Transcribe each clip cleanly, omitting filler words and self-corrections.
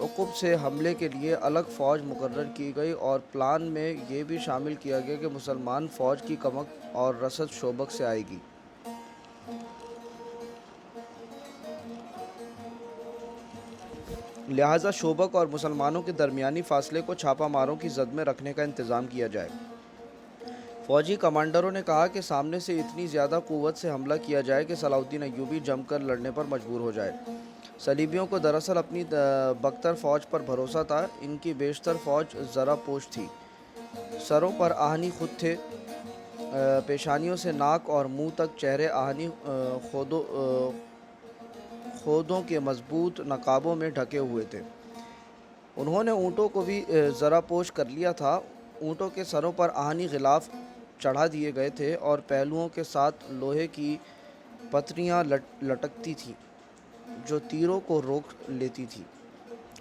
عقب سے حملے کے لیے الگ فوج مقرر کی گئی اور پلان میں یہ بھی شامل کیا گیا کہ مسلمان فوج کی کمک اور رسد شوبک سے آئے گی۔ لہٰذا شوبک اور مسلمانوں کے درمیانی فاصلے کو چھاپہ ماروں کی زد میں رکھنے کا انتظام کیا جائے۔ فوجی کمانڈروں نے کہا کہ سامنے سے اتنی زیادہ قوت سے حملہ کیا جائے کہ صلاح الدین ایوبی جم کر لڑنے پر مجبور ہو جائے۔ صلیبیوں کو دراصل اپنی بکتر فوج پر بھروسہ تھا۔ ان کی بیشتر فوج زرہ پوش تھی، سروں پر آہنی خود تھے، پیشانیوں سے ناک اور منہ تک چہرے آہنی خودوں کے مضبوط نقابوں میں ڈھکے ہوئے تھے۔ انہوں نے اونٹوں کو بھی زرہ پوش کر لیا تھا۔ اونٹوں کے سروں پر آہنی غلاف چڑھا دیے گئے تھے اور پہلوؤں کے ساتھ لوہے کی پتریاں لٹکتی تھیں جو تیروں کو روک لیتی تھی۔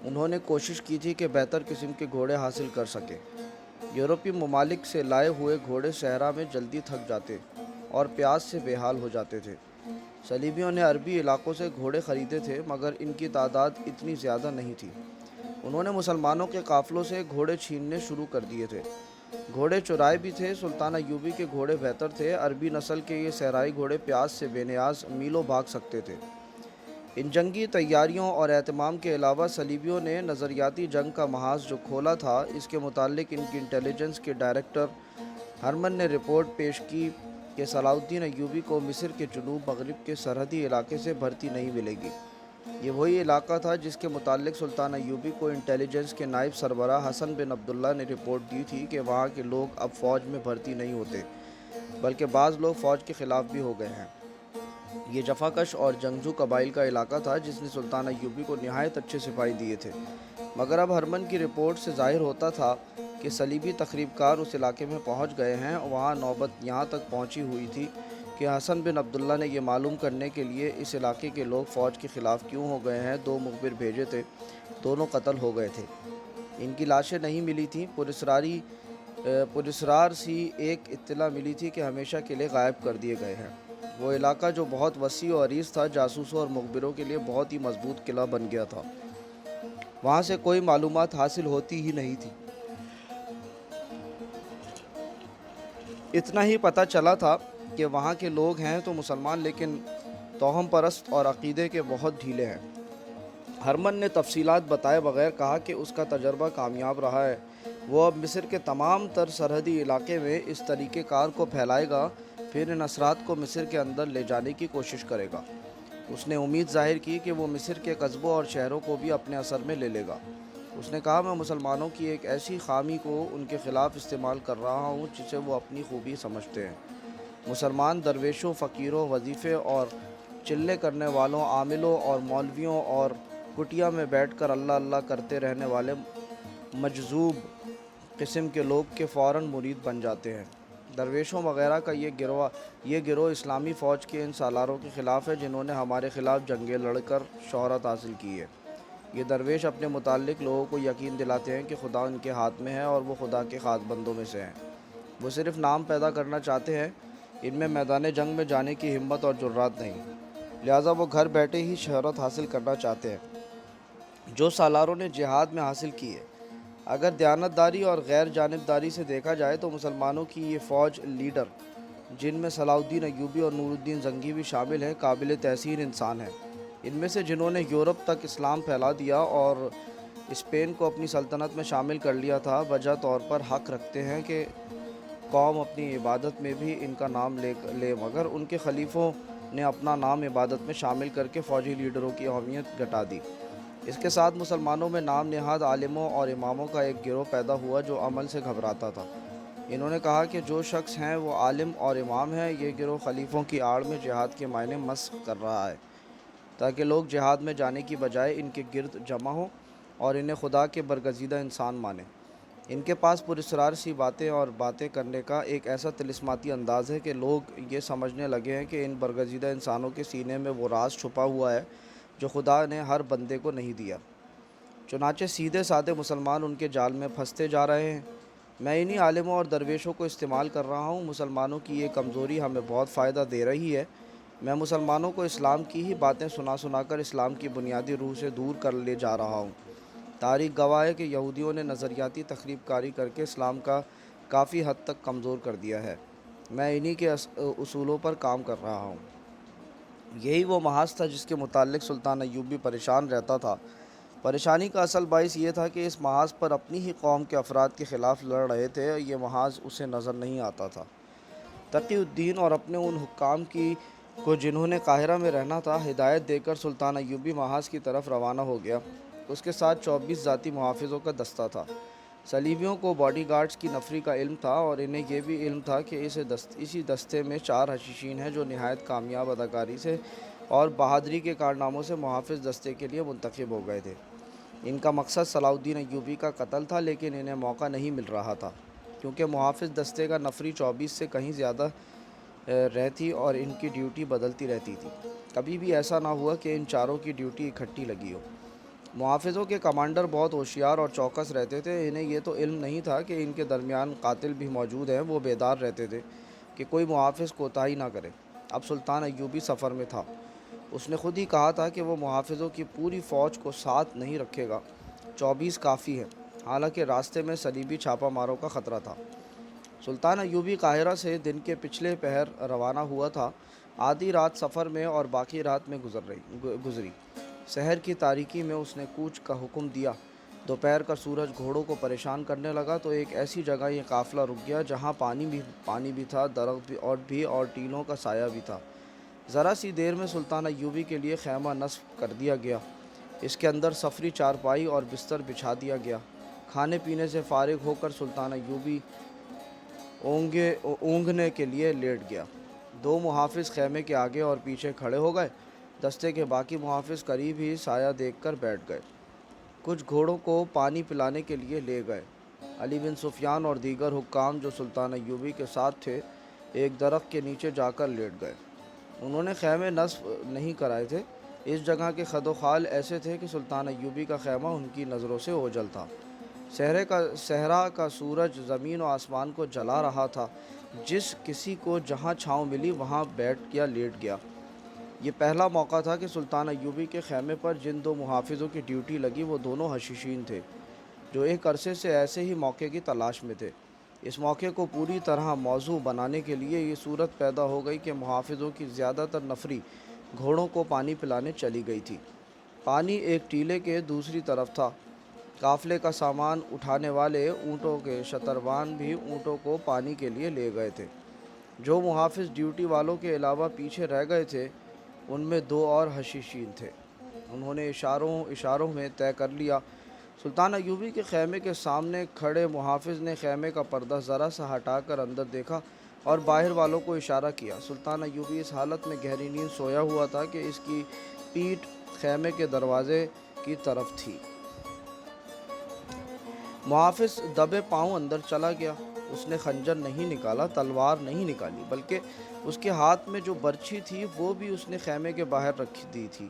انہوں نے کوشش کی تھی کہ بہتر قسم کے گھوڑے حاصل کر سکیں۔ یورپی ممالک سے لائے ہوئے گھوڑے صحرا میں جلدی تھک جاتے اور پیاس سے بے حال ہو جاتے تھے۔ صلیبیوں نے عربی علاقوں سے گھوڑے خریدے تھے مگر ان کی تعداد اتنی زیادہ نہیں تھی۔ انہوں نے مسلمانوں کے قافلوں سے گھوڑے چھیننے شروع کر دیے تھے۔ گھوڑے چرائے بھی تھے۔ سلطان ایوبی کے گھوڑے بہتر تھے۔ عربی نسل کے یہ صحرائی گھوڑے پیاس سے بے نیاز میلوں بھاگ سکتے تھے۔ ان جنگی تیاریوں اور اہتمام کے علاوہ صلیبیوں نے نظریاتی جنگ کا محاذ جو کھولا تھا، اس کے متعلق ان کی انٹیلیجنس کے ڈائریکٹر ہرمن نے رپورٹ پیش کی کہ صلاح الدین ایوبی کو مصر کے جنوب مغرب کے سرحدی علاقے سے بھرتی نہیں ملے گی۔ یہ وہی علاقہ تھا جس کے متعلق سلطان ایوبی کو انٹیلیجنس کے نائب سربراہ حسن بن عبداللہ نے رپورٹ دی تھی کہ وہاں کے لوگ اب فوج میں بھرتی نہیں ہوتے بلکہ بعض لوگ فوج کے خلاف بھی ہو گئے ہیں۔ یہ جفاکش اور جنگجو قبائل کا علاقہ تھا جس نے سلطان ایوبی کو نہایت اچھے سپاہی دیے تھے، مگر اب ہرمن کی رپورٹ سے ظاہر ہوتا تھا کہ صلیبی تخریب کار اس علاقے میں پہنچ گئے ہیں۔ وہاں نوبت یہاں تک پہنچی ہوئی تھی کہ حسن بن عبداللہ نے یہ معلوم کرنے کے لیے اس علاقے کے لوگ فوج کے خلاف کیوں ہو گئے ہیں 2 مخبر بھیجے تھے۔ دونوں قتل ہو گئے تھے۔ ان کی لاشیں نہیں ملی تھیں۔ پراسرار سی ایک اطلاع ملی تھی کہ ہمیشہ کے لیے غائب کر دیے گئے ہیں۔ وہ علاقہ جو بہت وسیع و عریض تھا، جاسوسوں اور مخبروں کے لیے بہت ہی مضبوط قلعہ بن گیا تھا۔ وہاں سے کوئی معلومات حاصل ہوتی ہی نہیں تھی۔ اتنا ہی پتہ چلا تھا کہ وہاں کے لوگ ہیں تو مسلمان لیکن توہم پرست اور عقیدے کے بہت ڈھیلے ہیں۔ ہرمن نے تفصیلات بتائے بغیر کہا کہ اس کا تجربہ کامیاب رہا ہے۔ وہ اب مصر کے تمام تر سرحدی علاقے میں اس طریقہ کار کو پھیلائے گا، پھر ان اثرات کو مصر کے اندر لے جانے کی کوشش کرے گا۔ اس نے امید ظاہر کی کہ وہ مصر کے قصبوں اور شہروں کو بھی اپنے اثر میں لے لے گا۔ اس نے کہا، میں مسلمانوں کی ایک ایسی خامی کو ان کے خلاف استعمال کر رہا ہوں جسے وہ اپنی خوبی سمجھتے ہیں۔ مسلمان درویشوں، فقیروں، وظیفے اور چلے کرنے والوں، عاملوں اور مولویوں اور کٹیا میں بیٹھ کر اللہ اللہ کرتے رہنے والے مجذوب قسم کے لوگ کے فوراً مرید بن جاتے ہیں۔ درویشوں وغیرہ کا یہ گروہ اسلامی فوج کے ان سالاروں کے خلاف ہے جنہوں نے ہمارے خلاف جنگیں لڑ کر شہرت حاصل کی ہے۔ یہ درویش اپنے متعلق لوگوں کو یقین دلاتے ہیں کہ خدا ان کے ہاتھ میں ہے اور وہ خدا کے خاص بندوں میں سے ہیں۔ وہ صرف نام پیدا کرنا چاہتے ہیں، ان میں میدان جنگ میں جانے کی ہمت اور جرات نہیں، لہٰذا وہ گھر بیٹھے ہی شہرت حاصل کرنا چاہتے ہیں جو سالاروں نے جہاد میں حاصل کی ہے۔ اگر دیانتداری اور غیر جانبداری سے دیکھا جائے تو مسلمانوں کی یہ فوج لیڈر، جن میں صلاح الدین ایوبی اور نور الدین زنگی بھی شامل ہیں، قابل تحسین انسان ہیں۔ ان میں سے جنہوں نے یورپ تک اسلام پھیلا دیا اور اسپین کو اپنی سلطنت میں شامل کر لیا تھا، وجہ طور پر حق رکھتے ہیں کہ قوم اپنی عبادت میں بھی ان کا نام لے مگر ان کے خلیفوں نے اپنا نام عبادت میں شامل کر کے فوجی لیڈروں کی اہمیت گھٹا دی۔ اس کے ساتھ مسلمانوں میں نام نہاد عالموں اور اماموں کا ایک گروہ پیدا ہوا جو عمل سے گھبراتا تھا۔ انہوں نے کہا کہ جو شخص ہیں وہ عالم اور امام ہیں۔ یہ گروہ خلیفوں کی آڑ میں جہاد کے معنی مسخ کر رہا ہے تاکہ لوگ جہاد میں جانے کی بجائے ان کے گرد جمع ہوں اور انہیں خدا کے برگزیدہ انسان مانیں۔ ان کے پاس پراسرار سی باتیں کرنے کا ایک ایسا طلسماتی انداز ہے کہ لوگ یہ سمجھنے لگے ہیں کہ ان برگزیدہ انسانوں کے سینے میں وہ راز چھپا ہوا ہے جو خدا نے ہر بندے کو نہیں دیا۔ چنانچہ سیدھے سادے مسلمان ان کے جال میں پھنستے جا رہے ہیں۔ میں انہی عالموں اور درویشوں کو استعمال کر رہا ہوں۔ مسلمانوں کی یہ کمزوری ہمیں بہت فائدہ دے رہی ہے۔ میں مسلمانوں کو اسلام کی ہی باتیں سنا کر اسلام کی بنیادی روح سے دور کر لے جا رہا ہوں۔ تاریخ گواہ ہے کہ یہودیوں نے نظریاتی تخریب کاری کر کے اسلام کا کافی حد تک کمزور کر دیا ہے۔ میں انہی کے اصولوں پر کام کر رہا ہوں۔ یہی وہ محاذ تھا جس کے متعلق سلطان ایوب بھی پریشان رہتا تھا۔ پریشانی کا اصل باعث یہ تھا کہ اس محاذ پر اپنی ہی قوم کے افراد کے خلاف لڑ رہے تھے، یہ محاذ اسے نظر نہیں آتا تھا۔ تقی الدین اور اپنے ان حکام کو جنہوں نے قاہرہ میں رہنا تھا ہدایت دے کر سلطان ایوب بھی محاذ کی طرف روانہ ہو گیا۔ اس کے ساتھ 24 ذاتی محافظوں کا دستہ تھا۔ صلیبیوں کو باڈی گارڈز کی نفری کا علم تھا اور انہیں یہ بھی علم تھا کہ اسی دستے میں 4 حشیشین ہیں جو نہایت کامیاب اداکاری سے اور بہادری کے کارناموں سے محافظ دستے کے لیے منتخب ہو گئے تھے۔ ان کا مقصد صلاح الدین ایوبی کا قتل تھا، لیکن انہیں موقع نہیں مل رہا تھا کیونکہ محافظ دستے کا نفری 24 سے کہیں زیادہ رہتی اور ان کی ڈیوٹی بدلتی رہتی تھی۔ کبھی بھی ایسا نہ ہوا کہ ان چاروں کی ڈیوٹی اکٹھی لگی ہو۔ محافظوں کے کمانڈر بہت ہوشیار اور چوکس رہتے تھے، انہیں یہ تو علم نہیں تھا کہ ان کے درمیان قاتل بھی موجود ہیں۔ وہ بیدار رہتے تھے کہ کوئی محافظ کوتاہی نہ کرے۔ اب سلطان ایوبی سفر میں تھا۔ اس نے خود ہی کہا تھا کہ وہ محافظوں کی پوری فوج کو ساتھ نہیں رکھے گا، 24 کافی ہے، حالانکہ راستے میں صلیبی چھاپہ ماروں کا خطرہ تھا۔ سلطان ایوبی قاہرہ سے دن کے پچھلے پہر روانہ ہوا تھا۔ آدھی رات سفر میں اور باقی رات میں گزری۔ سحر کی تاریکی میں اس نے کوچ کا حکم دیا۔ دوپہر کا سورج گھوڑوں کو پریشان کرنے لگا تو ایک ایسی جگہ یہ قافلہ رک گیا جہاں پانی بھی تھا، درخت بھی اور ٹینوں کا سایہ بھی تھا۔ ذرا سی دیر میں سلطان ایوبی کے لیے خیمہ نصب کر دیا گیا۔ اس کے اندر سفری چارپائی اور بستر بچھا دیا گیا۔ کھانے پینے سے فارغ ہو کر سلطان ایوبی اونگنے کے لیے لیٹ گیا۔ 2 محافظ خیمے کے آگے اور پیچھے کھڑے ہو گئے۔ دستے کے باقی محافظ قریب ہی سایہ دیکھ کر بیٹھ گئے۔ کچھ گھوڑوں کو پانی پلانے کے لیے لے گئے۔ علی بن سفیان اور دیگر حکام جو سلطان ایوبی کے ساتھ تھے ایک درخت کے نیچے جا کر لیٹ گئے۔ انہوں نے خیمے نصب نہیں کرائے تھے۔ اس جگہ کے خد و خال ایسے تھے کہ سلطان ایوبی کا خیمہ ان کی نظروں سے اوجھل تھا۔ صحرا کا سورج زمین و آسمان کو جلا رہا تھا۔ جس کسی کو جہاں چھاؤں ملی وہاں بیٹھ گیا، لیٹ گیا۔ یہ پہلا موقع تھا کہ سلطان ایوبی کے خیمے پر جن 2 محافظوں کی ڈیوٹی لگی وہ دونوں حشیشین تھے جو ایک عرصے سے ایسے ہی موقع کی تلاش میں تھے۔ اس موقع کو پوری طرح موزوں بنانے کے لیے یہ صورت پیدا ہو گئی کہ محافظوں کی زیادہ تر نفری گھوڑوں کو پانی پلانے چلی گئی تھی۔ پانی ایک ٹیلے کے دوسری طرف تھا۔ قافلے کا سامان اٹھانے والے اونٹوں کے شتروان بھی اونٹوں کو پانی کے لیے لے گئے تھے۔ جو محافظ ڈیوٹی والوں کے علاوہ پیچھے رہ گئے تھے ان میں 2 اور حشیشین تھے۔ انہوں نے اشاروں میں طے کر لیا۔ سلطان ایوبی کے خیمے کے سامنے کھڑے محافظ نے خیمے کا پردہ ذرا سا ہٹا کر اندر دیکھا اور باہر والوں کو اشارہ کیا۔ سلطان ایوبی اس حالت میں گہری نیند سویا ہوا تھا کہ اس کی پیٹھ خیمے کے دروازے کی طرف تھی۔ محافظ دبے پاؤں اندر چلا گیا۔ اس نے خنجر نہیں نکالا، تلوار نہیں نکالی، بلکہ اس کے ہاتھ میں جو برچھی تھی وہ بھی اس نے خیمے کے باہر رکھ دی تھی۔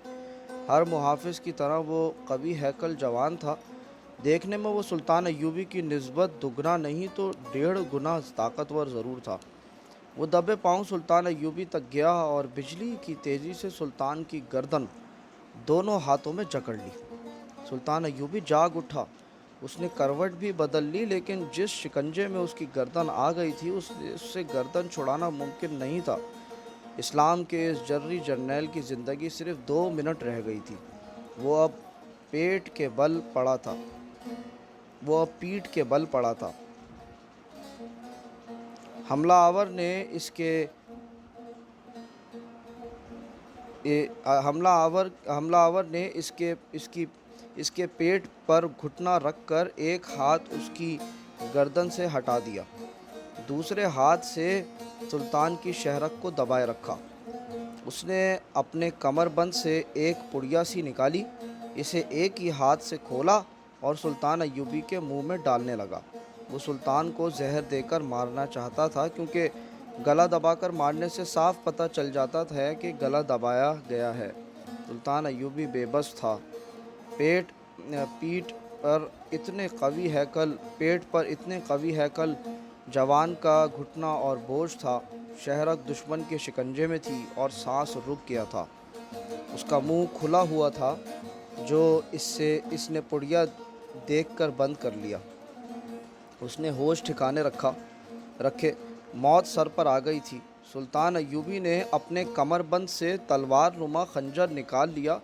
ہر محافظ کی طرح وہ قوی ہیکل جوان تھا۔ دیکھنے میں وہ سلطان ایوبی کی نسبت دگنا نہیں تو 1.5 گنا طاقتور ضرور تھا۔ وہ دبے پاؤں سلطان ایوبی تک گیا اور بجلی کی تیزی سے سلطان کی گردن دونوں ہاتھوں میں جکڑ لی۔ سلطان ایوبی جاگ اٹھا۔ اس نے کروٹ بھی بدل لی، لیکن جس شکنجے میں اس کی گردن آ گئی تھی اس سے گردن چھڑانا ممکن نہیں تھا۔ اسلام کے اس جرری جرنیل کی زندگی صرف 2 منٹ رہ گئی تھی۔ وہ اب پیٹھ کے بل پڑا تھا۔ حملہ آور نے اس کے پیٹ پر گھٹنا رکھ کر ایک ہاتھ اس کی گردن سے ہٹا دیا، دوسرے ہاتھ سے سلطان کی شہرک کو دبائے رکھا۔ اس نے اپنے کمر بند سے ایک پڑیا سی نکالی، اسے ایک ہی ہاتھ سے کھولا اور سلطان ایوبی کے منہ میں ڈالنے لگا۔ وہ سلطان کو زہر دے کر مارنا چاہتا تھا کیونکہ گلا دبا کر مارنے سے صاف پتہ چل جاتا ہے کہ گلا دبایا گیا ہے۔ سلطان ایوبی بے بس تھا۔ پیٹھ پر اتنے قوی ہیکل جوان کا گھٹنا اور بوجھ تھا۔ شہرک دشمن کے شکنجے میں تھی اور سانس رک گیا تھا۔ اس کا منہ کھلا ہوا تھا جو اس نے پڑیا دیکھ کر بند کر لیا۔ اس نے ہوش ٹھکانے رکھے، موت سر پر آ گئی تھی۔ سلطان ایوبی نے اپنے کمر بند سے تلوار نما خنجر نکال لیا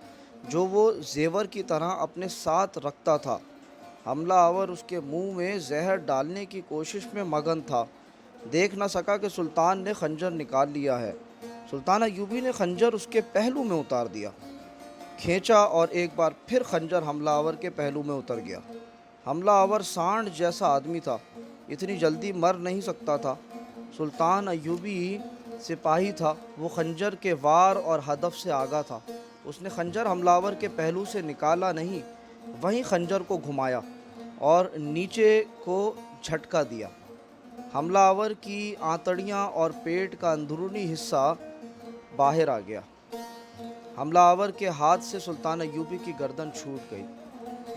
جو وہ زیور کی طرح اپنے ساتھ رکھتا تھا۔ حملہ آور اس کے منہ میں زہر ڈالنے کی کوشش میں مگن تھا، دیکھ نہ سکا کہ سلطان نے خنجر نکال لیا ہے۔ سلطان ایوبی نے خنجر اس کے پہلو میں اتار دیا، کھینچا اور ایک بار پھر خنجر حملہ آور کے پہلو میں اتر گیا۔ حملہ آور سانڈ جیسا آدمی تھا، اتنی جلدی مر نہیں سکتا تھا۔ سلطان ایوبی سپاہی تھا، وہ خنجر کے وار اور ہدف سے آگاہ تھا۔ اس نے خنجر حملہ آور کے پہلو سے نکالا نہیں، وہیں خنجر کو گھمایا اور نیچے کو جھٹکا دیا۔ حملہ آور کی آنتڑیاں اور پیٹ کا اندرونی حصہ باہر آ گیا۔ حملہ آور کے ہاتھ سے سلطان ایوبی کی گردن چھوٹ گئی،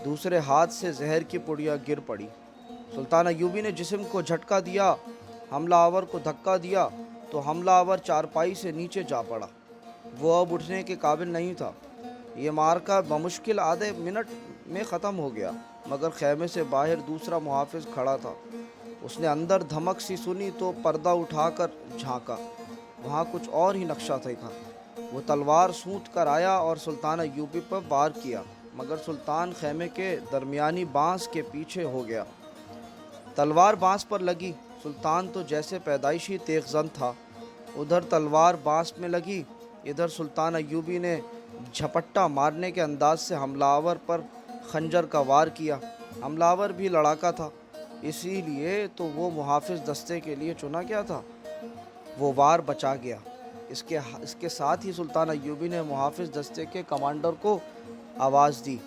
دوسرے ہاتھ سے زہر کی پڑیاں گر پڑی۔ سلطان ایوبی نے جسم کو جھٹکا دیا، حملہ آور کو دھکا دیا تو حملہ آور چارپائی سے نیچے جا پڑا۔ وہ اب اٹھنے کے قابل نہیں تھا۔ یہ معرکہ بمشکل آدھے منٹ میں ختم ہو گیا، مگر خیمے سے باہر دوسرا محافظ کھڑا تھا۔ اس نے اندر دھمک سی سنی تو پردہ اٹھا کر جھانکا، وہاں کچھ اور ہی نقشہ دیکھا۔ وہ تلوار سونت کر آیا اور سلطان ایوبی پر وار کیا، مگر سلطان خیمے کے درمیانی بانس کے پیچھے ہو گیا۔ تلوار بانس پر لگی، سلطان تو جیسے پیدائشی تیغ زن تھا۔ ادھر تلوار بانس میں لگی، ادھر سلطان ایوبی نے جھپٹا مارنے کے انداز سے حملہ آور پر خنجر کا وار کیا۔ حملہ آور بھی لڑاکا تھا، اسی لیے تو وہ محافظ دستے کے لیے چنا گیا تھا۔ وہ وار بچا گیا۔ اس کے ساتھ ہی سلطان ایوبی نے محافظ دستے کے کمانڈر کو آواز دی۔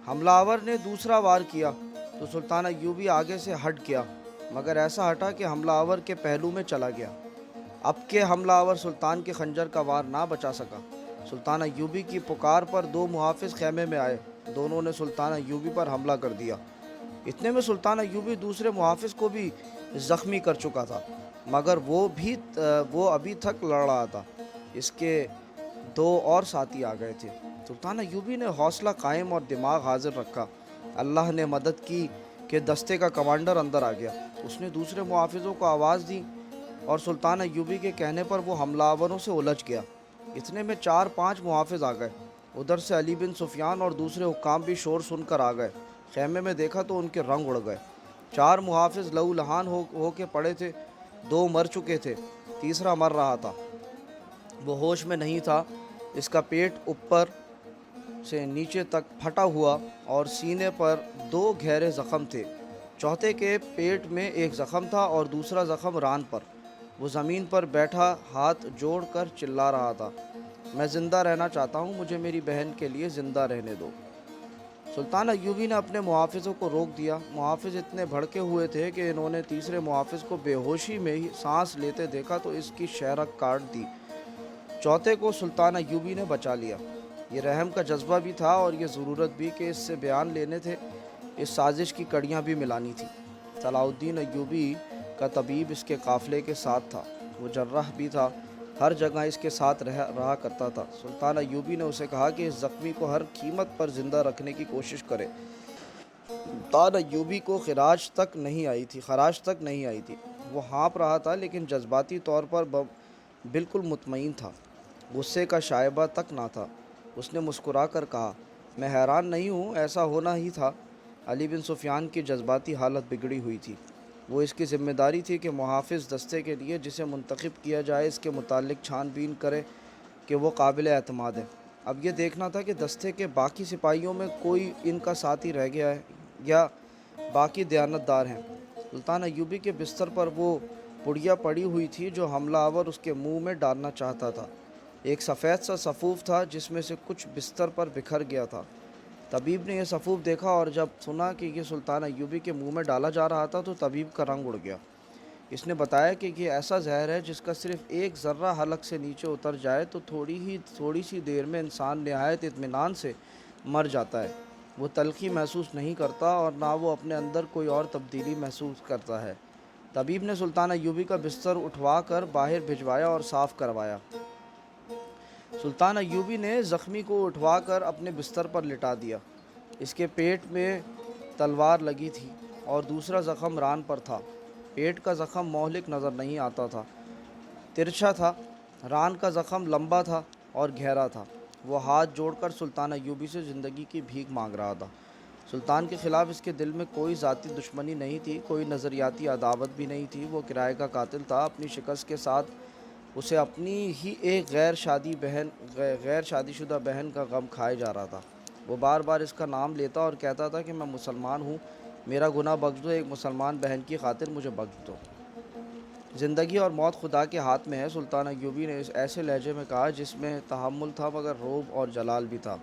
حملہ آور نے دوسرا وار کیا تو سلطان ایوبی آگے سے ہٹ گیا، مگر ایسا ہٹا کہ حملہ آور کے پہلو میں چلا گیا۔ اب کہ حملہ آور سلطان کے خنجر کا وار نہ بچا سکا۔ سلطان ایوبی کی پکار پر دو محافظ خیمے میں آئے، دونوں نے سلطان ایوبی پر حملہ کر دیا۔ اتنے میں سلطان ایوبی دوسرے محافظ کو بھی زخمی کر چکا تھا، مگر وہ ابھی تک لڑ رہا تھا۔ اس کے دو اور ساتھی آ گئے تھے۔ سلطان ایوبی نے حوصلہ قائم اور دماغ حاضر رکھا۔ اللہ نے مدد کی کہ دستے کا کمانڈر اندر آ گیا۔ اس نے دوسرے محافظوں کو آواز دی اور سلطان ایوبی کے کہنے پر وہ حملہ آوروں سے الجھ گیا۔ اتنے میں 4-5 محافظ آ گئے۔ ادھر سے علی بن سفیان اور دوسرے حکام بھی شور سن کر آ گئے۔ خیمے میں دیکھا تو ان کے رنگ اڑ گئے۔ 4 محافظ لہو لہان ہو کے پڑے تھے، 2 مر چکے تھے، تیسرا مر رہا تھا۔ وہ ہوش میں نہیں تھا، اس کا پیٹ اوپر سے نیچے تک پھٹا ہوا اور سینے پر 2 گہرے زخم تھے۔ چوتھے کے پیٹ میں ایک زخم تھا اور دوسرا زخم ران پر۔ وہ زمین پر بیٹھا ہاتھ جوڑ کر چلا رہا تھا، میں زندہ رہنا چاہتا ہوں، مجھے میری بہن کے لیے زندہ رہنے دو۔ سلطان ایوبی نے اپنے محافظوں کو روک دیا۔ محافظ اتنے بھڑکے ہوئے تھے کہ انہوں نے تیسرے محافظ کو بے ہوشی میں ہی سانس لیتے دیکھا تو اس کی شہرک کاٹ دی۔ چوتھے کو سلطان ایوبی نے بچا لیا۔ یہ رحم کا جذبہ بھی تھا اور یہ ضرورت بھی کہ اس سے بیان لینے تھے، اس سازش کی کڑیاں بھی ملانی تھی۔ صلاح الدین ایوبی کا طبیب اس کے قافلے کے ساتھ تھا، وہ جراح بھی تھا، ہر جگہ اس کے ساتھ رہا کرتا تھا۔ سلطان ایوبی نے اسے کہا کہ اس زخمی کو ہر قیمت پر زندہ رکھنے کی کوشش کرے۔ سلطان ایوبی کو خراش تک نہیں آئی تھی۔ وہ ہانپ رہا تھا لیکن جذباتی طور پر بالکل مطمئن تھا، غصے کا شائبہ تک نہ تھا۔ اس نے مسکرا کر کہا، میں حیران نہیں ہوں، ایسا ہونا ہی تھا۔ علی بن سفیان کی جذباتی حالت بگڑی ہوئی تھی۔ وہ اس کی ذمہ داری تھی کہ محافظ دستے کے لیے جسے منتخب کیا جائے اس کے متعلق چھان بین کرے کہ وہ قابل اعتماد ہے۔ اب یہ دیکھنا تھا کہ دستے کے باقی سپاہیوں میں کوئی ان کا ساتھی رہ گیا ہے یا باقی دیانت دار ہیں۔ سلطان ایوبی کے بستر پر وہ پڑیا پڑی ہوئی تھی جو حملہ آور اس کے منہ میں ڈالنا چاہتا تھا۔ ایک سفید سا سفوف تھا جس میں سے کچھ بستر پر بکھر گیا تھا۔ طبیب نے یہ سفوف دیکھا اور جب سنا کہ یہ سلطان ایوبی کے منہ میں ڈالا جا رہا تھا تو طبیب کا رنگ اڑ گیا۔ اس نے بتایا کہ یہ ایسا زہر ہے جس کا صرف ایک ذرہ حلق سے نیچے اتر جائے تو تھوڑی سی دیر میں انسان نہایت اطمینان سے مر جاتا ہے۔ وہ تلخی محسوس نہیں کرتا اور نہ وہ اپنے اندر کوئی اور تبدیلی محسوس کرتا ہے۔ طبیب نے سلطان ایوبی کا بستر اٹھوا کر باہر بھجوایا اور صاف کروایا۔ سلطان ایوبی نے زخمی کو اٹھوا کر اپنے بستر پر لٹا دیا۔ اس کے پیٹ میں تلوار لگی تھی اور دوسرا زخم ران پر تھا۔ پیٹ کا زخم مہلک نظر نہیں آتا تھا، ترچھا تھا۔ ران کا زخم لمبا تھا اور گہرا تھا۔ وہ ہاتھ جوڑ کر سلطان ایوبی سے زندگی کی بھیک مانگ رہا تھا۔ سلطان کے خلاف اس کے دل میں کوئی ذاتی دشمنی نہیں تھی، کوئی نظریاتی عداوت بھی نہیں تھی۔ وہ کرائے کا قاتل تھا۔ اپنی شکست کے ساتھ اسے اپنی ہی ایک غیر شادی شدہ بہن کا غم کھائے جا رہا تھا۔ وہ بار بار اس کا نام لیتا اور کہتا تھا کہ میں مسلمان ہوں، میرا گناہ بخش دو، ایک مسلمان بہن کی خاطر مجھے بخش دو۔ زندگی اور موت خدا کے ہاتھ میں ہے، سلطان ایوبی نے اس ایسے لہجے میں کہا جس میں تحمل تھا مگر رعب اور جلال بھی تھا۔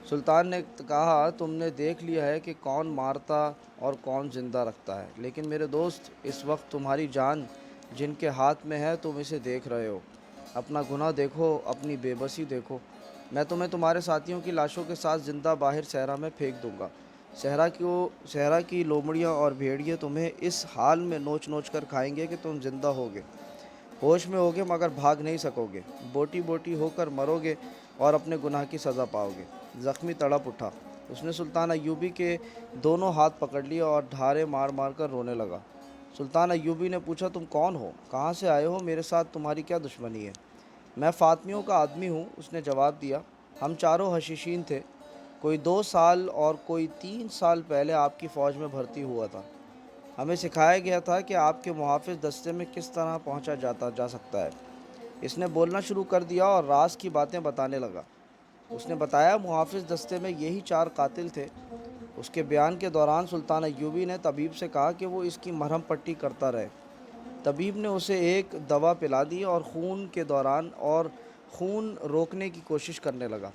سلطان نے کہا، تم نے دیکھ لیا ہے کہ کون مارتا اور کون زندہ رکھتا ہے، لیکن میرے دوست اس وقت تمہاری جان جن کے ہاتھ میں ہے تم اسے دیکھ رہے ہو۔ اپنا گناہ دیکھو، اپنی بے بسی دیکھو۔ میں تمہیں تمہارے ساتھیوں کی لاشوں کے ساتھ زندہ باہر صحرا میں پھینک دوں گا۔ صحرا کی لومڑیاں اور بھیڑیے تمہیں اس حال میں نوچ نوچ کر کھائیں گے کہ تم زندہ ہوگے، ہوش میں ہوگے مگر بھاگ نہیں سکو گے، بوٹی بوٹی ہو کر مرو گے اور اپنے گناہ کی سزا پاؤ گے۔ زخمی تڑپ اٹھا۔ اس نے سلطان ایوبی کے دونوں ہاتھ پکڑ لیے اور ڈھارے مار مار کر رونے لگا۔ سلطان ایوبی نے پوچھا، تم کون ہو؟ کہاں سے آئے ہو؟ میرے ساتھ تمہاری کیا دشمنی ہے؟ میں فاطمیوں کا آدمی ہوں، اس نے جواب دیا۔ ہم چاروں حشیشین تھے، کوئی 2 سال اور کوئی 3 سال پہلے آپ کی فوج میں بھرتی ہوا تھا۔ ہمیں سکھایا گیا تھا کہ آپ کے محافظ دستے میں کس طرح پہنچا جا سکتا ہے۔ اس نے بولنا شروع کر دیا اور راز کی باتیں بتانے لگا۔ اس نے بتایا، محافظ دستے میں یہی 4 قاتل تھے۔ اس کے بیان کے دوران سلطان ایوبی نے طبیب سے کہا کہ وہ اس کی مرہم پٹی کرتا رہے۔ طبیب نے اسے ایک دوا پلا دی اور خون روکنے کی کوشش کرنے لگا۔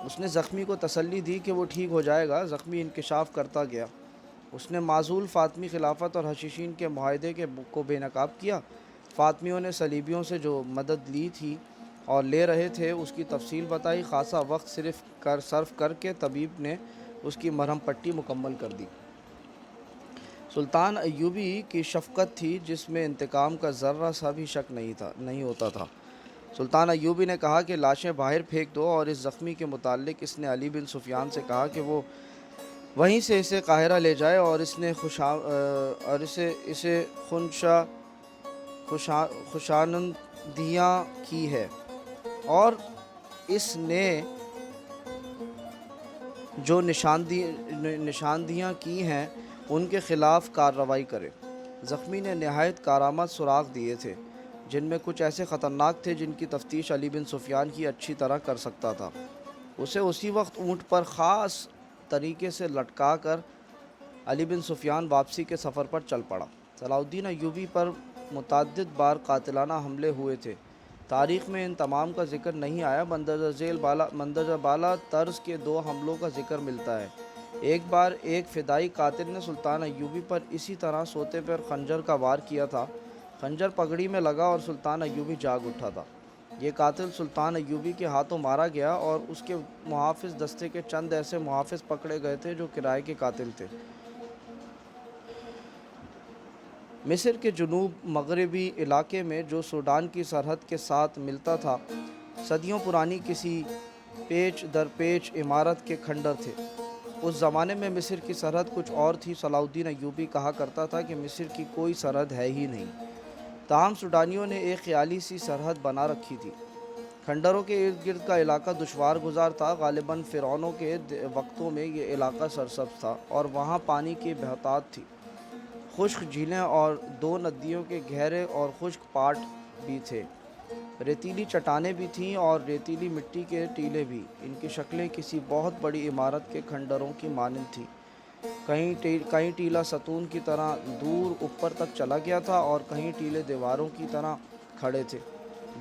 اس نے زخمی کو تسلی دی کہ وہ ٹھیک ہو جائے گا۔ زخمی انکشاف کرتا گیا۔ اس نے معزول فاطمی خلافت اور حشیشین کے معاہدے کو بے نقاب کیا۔ فاطمیوں نے صلیبیوں سے جو مدد لی تھی اور لے رہے تھے اس کی تفصیل بتائی۔ خاصا وقت صرف کر کے طبیب نے اس کی مرہم پٹی مکمل کر دی۔ سلطان ایوبی کی شفقت تھی جس میں انتقام کا ذرہ سا بھی شک نہیں ہوتا تھا۔ سلطان ایوبی نے کہا کہ لاشیں باہر پھینک دو، اور اس زخمی کے متعلق اس نے علی بن سفیان سے کہا کہ وہ وہیں سے اسے قاہرہ لے جائے، اور اسے خوشامدیاں کی ہے، اور اس نے جو نشاندہیاں کی ہیں ان کے خلاف کارروائی کرے۔ زخمی نے نہایت کارآمد سراغ دیے تھے جن میں کچھ ایسے خطرناک تھے جن کی تفتیش علی بن سفیان کی اچھی طرح کر سکتا تھا۔ اسے اسی وقت اونٹ پر خاص طریقے سے لٹکا کر علی بن سفیان واپسی کے سفر پر چل پڑا۔ صلاح الدین ایوبی پر متعدد بار قاتلانہ حملے ہوئے تھے۔ تاریخ میں ان تمام کا ذکر نہیں آیا۔ مندرجہ بالا طرز کے 2 حملوں کا ذکر ملتا ہے۔ ایک بار ایک فدائی قاتل نے سلطان ایوبی پر اسی طرح سوتے پر خنجر کا وار کیا تھا۔ خنجر پگڑی میں لگا اور سلطان ایوبی جاگ اٹھا تھا۔ یہ قاتل سلطان ایوبی کے ہاتھوں مارا گیا، اور اس کے محافظ دستے کے چند ایسے محافظ پکڑے گئے تھے جو کرائے کے قاتل تھے۔ مصر کے جنوب مغربی علاقے میں جو سوڈان کی سرحد کے ساتھ ملتا تھا، صدیوں پرانی کسی پیچ در پیچ عمارت کے کھنڈر تھے۔ اس زمانے میں مصر کی سرحد کچھ اور تھی۔ صلاح الدین ایوبی کہا کرتا تھا کہ مصر کی کوئی سرحد ہے ہی نہیں، تاہم سوڈانیوں نے ایک خیالی سی سرحد بنا رکھی تھی۔ کھنڈروں کے ارد گرد کا علاقہ دشوار گزار تھا۔ غالباً فرعونوں کے وقتوں میں یہ علاقہ سرسبز تھا اور وہاں پانی کی بہتات تھی۔ خشک جھیلیں اور 2 ندیوں کے گہرے اور خشک پاٹ بھی تھے۔ ریتیلی چٹانیں بھی تھیں اور ریتیلی مٹی کے ٹیلے بھی۔ ان کی شکلیں کسی بہت بڑی عمارت کے کھنڈروں کی مانند تھیں۔ کہیں ٹیلہ ستون کی طرح دور اوپر تک چلا گیا تھا اور کہیں ٹیلے دیواروں کی طرح کھڑے تھے۔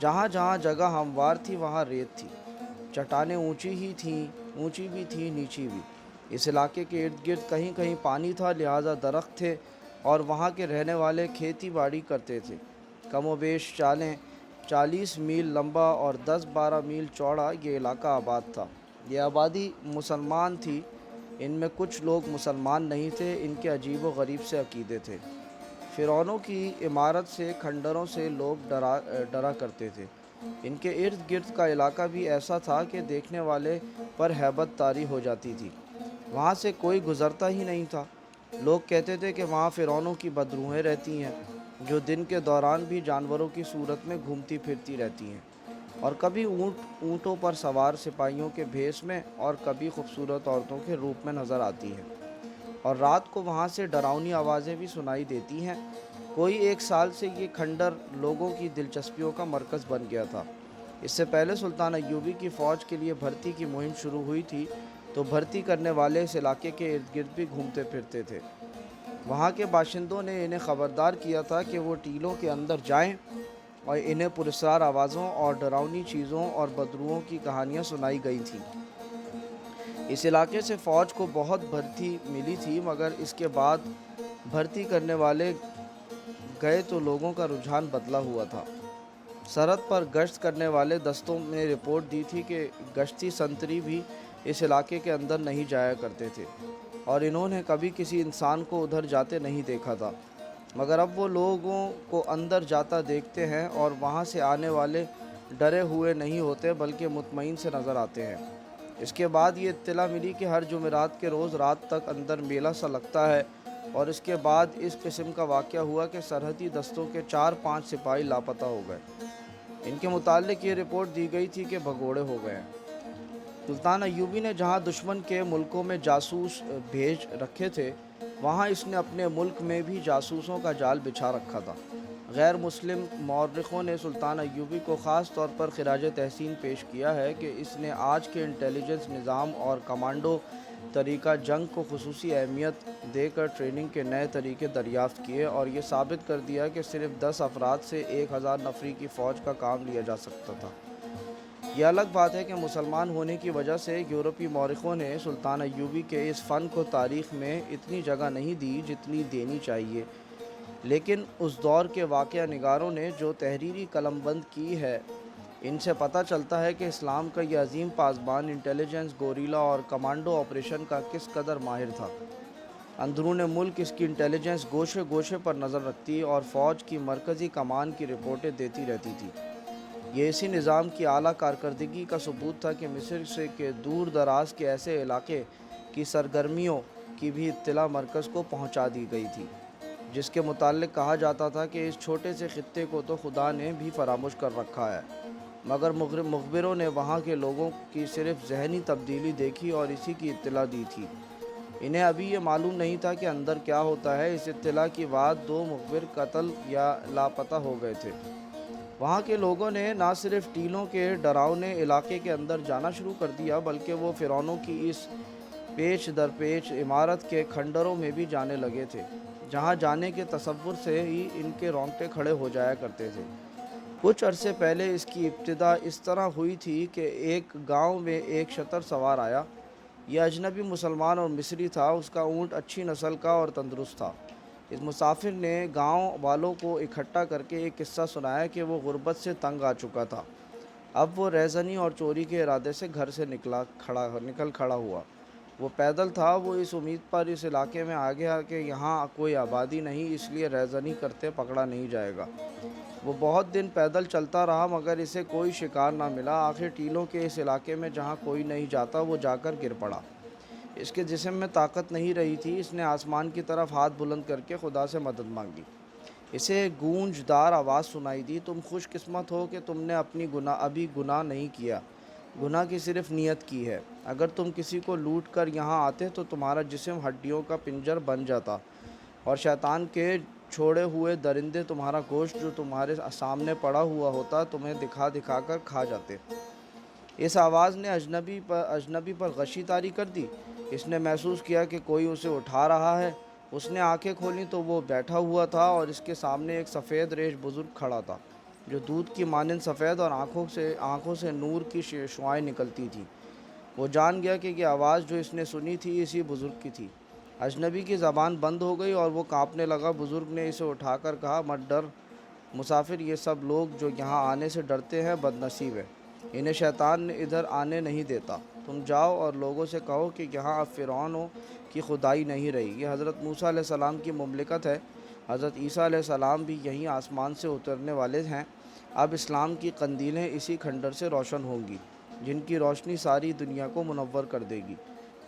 جہاں جہاں جگہ ہموار تھی وہاں ریت تھی۔ چٹانیں اونچی بھی تھیں، نیچی بھی۔ اس علاقے کے ارد گرد کہیں کہیں پانی تھا، لہٰذا درخت تھے اور وہاں کے رہنے والے کھیتی باڑی کرتے تھے۔ کم و بیش 40 میل لمبا اور 10-12 میل چوڑا یہ علاقہ آباد تھا۔ یہ آبادی مسلمان تھی۔ ان میں کچھ لوگ مسلمان نہیں تھے۔ ان کے عجیب و غریب سے عقیدے تھے۔ فرعونوں کی عمارت سے کھنڈروں سے لوگ ڈرا کرتے تھے۔ ان کے ارد گرد کا علاقہ بھی ایسا تھا کہ دیکھنے والے پر ہیبت طاری ہو جاتی تھی۔ وہاں سے کوئی گزرتا ہی نہیں تھا۔ لوگ کہتے تھے کہ وہاں فرعونوں کی بدروحیں رہتی ہیں جو دن کے دوران بھی جانوروں کی صورت میں گھومتی پھرتی رہتی ہیں، اور کبھی اونٹوں پر سوار سپاہیوں کے بھیس میں اور کبھی خوبصورت عورتوں کے روپ میں نظر آتی ہیں، اور رات کو وہاں سے ڈراؤنی آوازیں بھی سنائی دیتی ہیں۔ کوئی 1 سال سے یہ کھنڈر لوگوں کی دلچسپیوں کا مرکز بن گیا تھا۔ اس سے پہلے سلطان ایوبی کی فوج کے لیے بھرتی کی مہم شروع ہوئی تھی تو بھرتی کرنے والے اس علاقے کے ارد گرد بھی گھومتے پھرتے تھے۔ وہاں کے باشندوں نے انہیں خبردار کیا تھا کہ وہ ٹیلوں کے اندر جائیں، اور انہیں پراسرار آوازوں اور ڈراؤنی چیزوں اور بدروؤں کی کہانیاں سنائی گئی تھیں۔ اس علاقے سے فوج کو بہت بھرتی ملی تھی، مگر اس کے بعد بھرتی کرنے والے گئے تو لوگوں کا رجحان بدلا ہوا تھا۔ سرحد پر گشت کرنے والے دستوں نے رپورٹ دی تھی کہ گشتی سنتری بھی اس علاقے کے اندر نہیں جایا کرتے تھے، اور انہوں نے کبھی کسی انسان کو ادھر جاتے نہیں دیکھا تھا، مگر اب وہ لوگوں کو اندر جاتا دیکھتے ہیں اور وہاں سے آنے والے ڈرے ہوئے نہیں ہوتے بلکہ مطمئن سے نظر آتے ہیں۔ اس کے بعد یہ اطلاع ملی کہ ہر جمعرات کے روز رات تک اندر میلہ سا لگتا ہے، اور اس کے بعد اس قسم کا واقعہ ہوا کہ سرحدی دستوں کے 4-5 سپاہی لاپتہ ہو گئے۔ ان کے متعلق یہ رپورٹ دی گئی تھی کہ بھگوڑے ہو گئے ہیں۔ سلطان ایوبی نے جہاں دشمن کے ملکوں میں جاسوس بھیج رکھے تھے، وہاں اس نے اپنے ملک میں بھی جاسوسوں کا جال بچھا رکھا تھا۔ غیر مسلم مورخوں نے سلطان ایوبی کو خاص طور پر خراج تحسین پیش کیا ہے کہ اس نے آج کے انٹیلیجنس نظام اور کمانڈو طریقہ جنگ کو خصوصی اہمیت دے کر ٹریننگ کے نئے طریقے دریافت کیے، اور یہ ثابت کر دیا کہ صرف 10 افراد سے 1000 نفری کی فوج کا کام لیا جا سکتا تھا۔ یہ الگ بات ہے کہ مسلمان ہونے کی وجہ سے یورپی مورخوں نے سلطان ایوبی کے اس فن کو تاریخ میں اتنی جگہ نہیں دی جتنی دینی چاہیے، لیکن اس دور کے واقعہ نگاروں نے جو تحریری قلم بند کی ہے، ان سے پتہ چلتا ہے کہ اسلام کا یہ عظیم پاسبان انٹیلیجنس، گوریلا اور کمانڈو آپریشن کا کس قدر ماہر تھا۔ اندرون ملک اس کی انٹیلیجنس گوشے گوشے پر نظر رکھتی اور فوج کی مرکزی کمان کی رپورٹیں دیتی رہتی تھی۔ یہ اسی نظام کی اعلیٰ کارکردگی کا ثبوت تھا کہ مصر سے کے دور دراز کے ایسے علاقے کی سرگرمیوں کی بھی اطلاع مرکز کو پہنچا دی گئی تھی، جس کے متعلق کہا جاتا تھا کہ اس چھوٹے سے خطے کو تو خدا نے بھی فراموش کر رکھا ہے، مگر مخبروں نے وہاں کے لوگوں کی صرف ذہنی تبدیلی دیکھی اور اسی کی اطلاع دی تھی۔ انہیں ابھی یہ معلوم نہیں تھا کہ اندر کیا ہوتا ہے۔ اس اطلاع کے بعد 2 مخبر قتل یا لاپتہ ہو گئے تھے۔ وہاں کے لوگوں نے نہ صرف ٹیلوں کے ڈراؤنے علاقے کے اندر جانا شروع کر دیا بلکہ وہ فرعونوں کی اس پیچ در پیچ عمارت کے کھنڈروں میں بھی جانے لگے تھے، جہاں جانے کے تصور سے ہی ان کے رونگٹے کھڑے ہو جایا کرتے تھے۔ کچھ عرصے پہلے اس کی ابتدا اس طرح ہوئی تھی کہ ایک گاؤں میں ایک شتر سوار آیا۔ یہ اجنبی مسلمان اور مصری تھا۔ اس کا اونٹ اچھی نسل کا اور تندرست تھا۔ اس مسافر نے گاؤں والوں کو اکٹھا کر کے ایک قصہ سنایا کہ وہ غربت سے تنگ آ چکا تھا۔ اب وہ رہزنی اور چوری کے ارادے سے گھر سے نکل کھڑا ہوا۔ وہ پیدل تھا۔ وہ اس امید پر اس علاقے میں آ گیا کہ یہاں کوئی آبادی نہیں، اس لیے رہزنی کرتے پکڑا نہیں جائے گا۔ وہ بہت دن پیدل چلتا رہا مگر اسے کوئی شکار نہ ملا۔ آخر ٹیلوں کے اس علاقے میں جہاں کوئی نہیں جاتا وہ جا کر گر پڑا۔ اس کے جسم میں طاقت نہیں رہی تھی۔ اس نے آسمان کی طرف ہاتھ بلند کر کے خدا سے مدد مانگی۔ اسے گونجدار آواز سنائی دی، تم خوش قسمت ہو کہ تم نے ابھی گناہ نہیں کیا، گناہ کی صرف نیت کی ہے۔ اگر تم کسی کو لوٹ کر یہاں آتے تو تمہارا جسم ہڈیوں کا پنجر بن جاتا، اور شیطان کے چھوڑے ہوئے درندے تمہارا گوشت جو تمہارے سامنے پڑا ہوا ہوتا تمہیں دکھا دکھا کر کھا جاتے۔ اس آواز نے اجنبی پر غشی طاری کر دی۔ اس نے محسوس کیا کہ کوئی اسے اٹھا رہا ہے۔ اس نے آنکھیں کھولیں تو وہ بیٹھا ہوا تھا اور اس کے سامنے ایک سفید ریش بزرگ کھڑا تھا جو دودھ کی مانند سفید اور آنکھوں سے نور کی شعاعیں نکلتی تھیں۔ وہ جان گیا کہ یہ آواز جو اس نے سنی تھی اسی بزرگ کی تھی۔ اجنبی کی زبان بند ہو گئی اور وہ کانپنے لگا۔ بزرگ نے اسے اٹھا کر کہا، مت ڈر مسافر، یہ سب لوگ جو یہاں آنے سے ڈرتے ہیں بد نصیب ہیں، انہیں شیطان ادھر آنے نہیں دیتا۔ تم جاؤ اور لوگوں سے کہو کہ یہاں اب فرعونوں کی خدائی نہیں رہی، یہ حضرت موسیٰ علیہ السلام کی مملکت ہے۔ حضرت عیسیٰ علیہ السلام بھی یہیں آسمان سے اترنے والے ہیں۔ اب اسلام کی قندیلیں اسی کھنڈر سے روشن ہوں گی، جن کی روشنی ساری دنیا کو منور کر دے گی۔